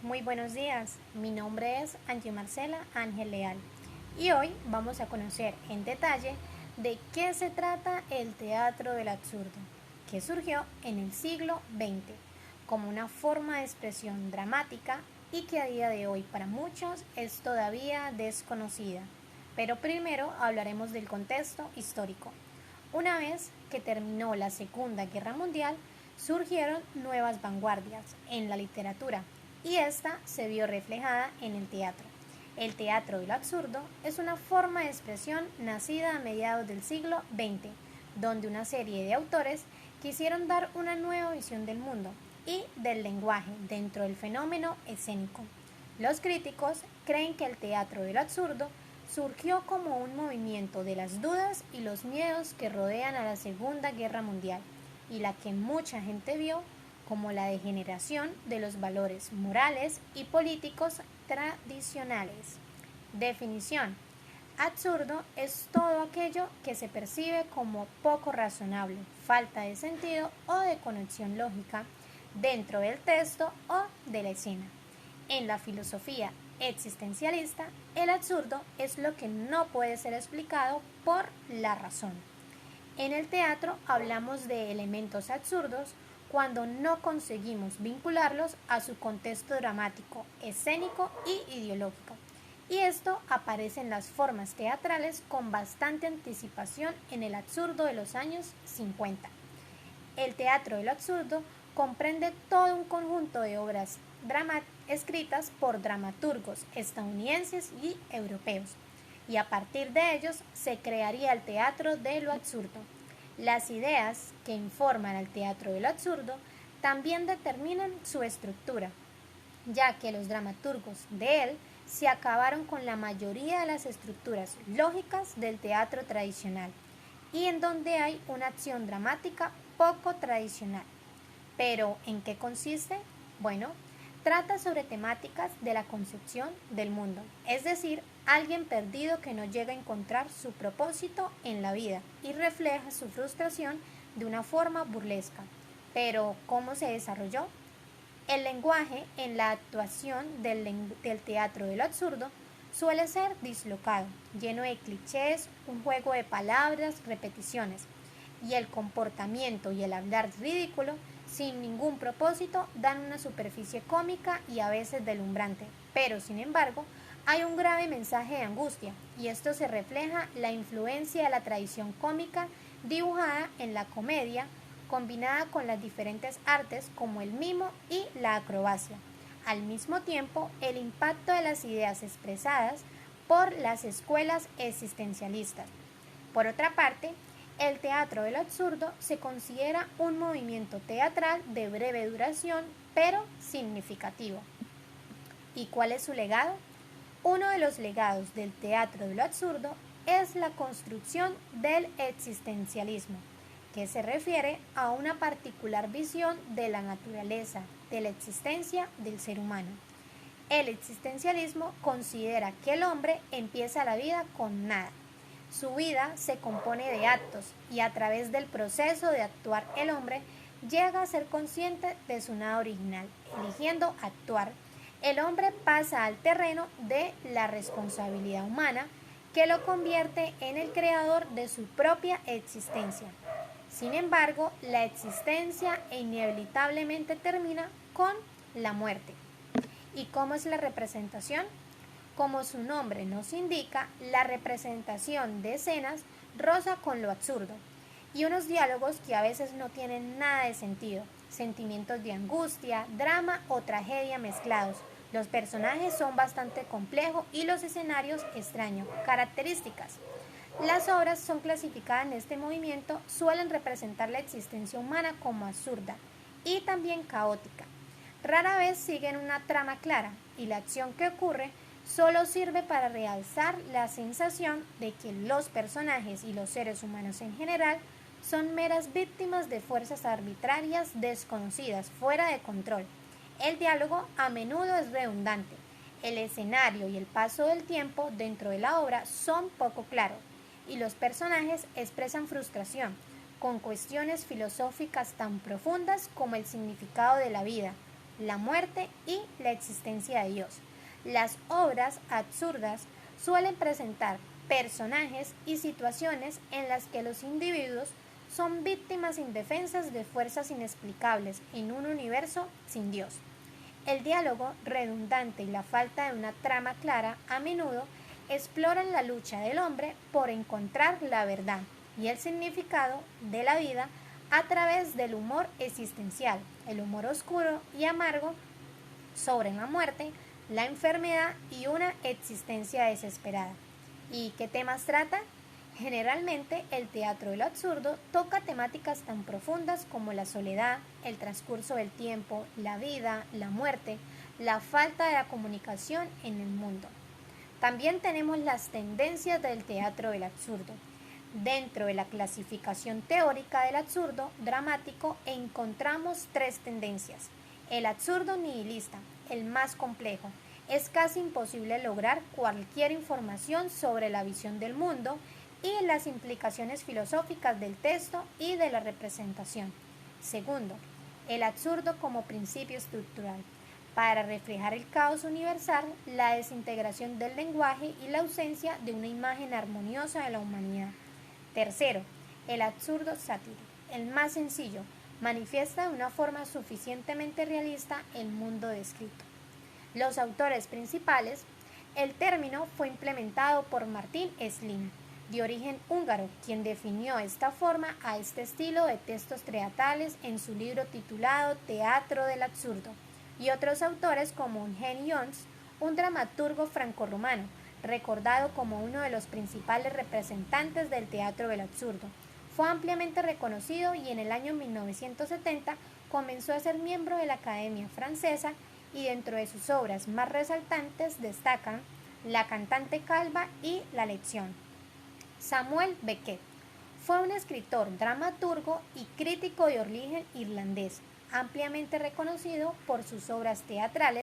Muy buenos días, mi nombre es Angie Marcela Ángel Leal y hoy vamos a conocer en detalle de qué se trata el teatro del absurdo, que surgió en el siglo XX como una forma de expresión dramática y que a día de hoy para muchos es todavía desconocida. Pero primero hablaremos del contexto histórico. Una vez que terminó la Segunda Guerra Mundial, surgieron nuevas vanguardias en la literatura y esta se vio reflejada en el teatro. El teatro de lo absurdo es una forma de expresión nacida a mediados del siglo XX, donde una serie de autores quisieron dar una nueva visión del mundo y del lenguaje dentro del fenómeno escénico. Los críticos creen que el teatro de lo absurdo surgió como un movimiento de las dudas y los miedos que rodean a la Segunda Guerra Mundial y la que mucha gente vio como la degeneración de los valores morales y políticos tradicionales. Definición. Absurdo es todo aquello que se percibe como poco razonable, falta de sentido o de conexión lógica dentro del texto o de la escena. En la filosofía existencialista, el absurdo es lo que no puede ser explicado por la razón. En el teatro hablamos de elementos absurdos cuando no conseguimos vincularlos a su contexto dramático, escénico y ideológico. Y esto aparece en las formas teatrales con bastante anticipación en el absurdo de los años 50. El teatro de lo absurdo comprende todo un conjunto de obras escritas por dramaturgos estadounidenses y europeos, y a partir de ellos se crearía el teatro de lo absurdo. Las ideas que informan al teatro de lo absurdo también determinan su estructura, ya que los dramaturgos de él se acabaron con la mayoría de las estructuras lógicas del teatro tradicional y en donde hay una acción dramática poco tradicional. Pero, ¿en qué consiste? Bueno, trata sobre temáticas de la concepción del mundo, es decir, alguien perdido que no llega a encontrar su propósito en la vida y refleja su frustración de una forma burlesca. Pero, ¿cómo se desarrolló? El lenguaje en la actuación del teatro de lo absurdo suele ser dislocado, lleno de clichés, un juego de palabras, repeticiones, y el comportamiento y el hablar ridículo, sin ningún propósito, dan una superficie cómica y a veces deslumbrante. Pero, sin embargo, hay un grave mensaje de angustia, y esto se refleja la influencia de la tradición cómica dibujada en la comedia, combinada con las diferentes artes como el mimo y la acrobacia. Al mismo tiempo, el impacto de las ideas expresadas por las escuelas existencialistas. Por otra parte, el teatro del absurdo se considera un movimiento teatral de breve duración, pero significativo. ¿Y cuál es su legado? Uno de los legados del teatro de lo absurdo es la construcción del existencialismo, que se refiere a una particular visión de la naturaleza, de la existencia del ser humano. El existencialismo considera que el hombre empieza la vida con nada. Su vida se compone de actos y a través del proceso de actuar el hombre llega a ser consciente de su nada original. Eligiendo actuar, el hombre pasa al terreno de la responsabilidad humana que lo convierte en el creador de su propia existencia. Sin embargo, la existencia inevitablemente termina con la muerte. ¿Y cómo es la representación? Como su nombre nos indica, la representación de escenas roza con lo absurdo y unos diálogos que a veces no tienen nada de sentido, sentimientos de angustia, drama o tragedia mezclados. Los personajes son bastante complejos y los escenarios extraños. Características. Las obras son clasificadas en este movimiento, suelen representar la existencia humana como absurda y también caótica. Rara vez siguen una trama clara y la acción que ocurre solo sirve para realzar la sensación de que los personajes y los seres humanos en general son meras víctimas de fuerzas arbitrarias desconocidas, fuera de control. El diálogo a menudo es redundante. El escenario y el paso del tiempo dentro de la obra son poco claros y los personajes expresan frustración con cuestiones filosóficas tan profundas como el significado de la vida, la muerte y la existencia de Dios. Las obras absurdas suelen presentar personajes y situaciones en las que los individuos son víctimas indefensas de fuerzas inexplicables en un universo sin Dios. El diálogo redundante y la falta de una trama clara a menudo exploran la lucha del hombre por encontrar la verdad y el significado de la vida a través del humor existencial, el humor oscuro y amargo sobre la muerte, la enfermedad y una existencia desesperada. ¿Y qué temas trata? Generalmente el teatro del absurdo toca temáticas tan profundas como la soledad, el transcurso del tiempo, la vida, la muerte, la falta de la comunicación en el mundo. También tenemos las tendencias del teatro del absurdo. Dentro de la clasificación teórica del absurdo dramático encontramos tres tendencias. El absurdo nihilista, el más complejo. Es casi imposible lograr cualquier información sobre la visión del mundo y las implicaciones filosóficas del texto y de la representación. Segundo, el absurdo como principio estructural, para reflejar el caos universal, la desintegración del lenguaje y la ausencia de una imagen armoniosa de la humanidad. Tercero, el absurdo satírico, el más sencillo, manifiesta de una forma suficientemente realista el mundo descrito. Los autores principales, el término fue implementado por Martin Slim, de origen húngaro, quien definió esta forma a este estilo de textos teatrales en su libro titulado Teatro del Absurdo, y otros autores como Eugen Jones, un dramaturgo franco-rumano, recordado como uno de los principales representantes del teatro del absurdo. Fue ampliamente reconocido y en el año 1970 comenzó a ser miembro de la Academia Francesa y dentro de sus obras más resaltantes destacan La cantante calva y La lección. Samuel Beckett fue un escritor, dramaturgo y crítico de origen irlandés, ampliamente reconocido por sus obras teatrales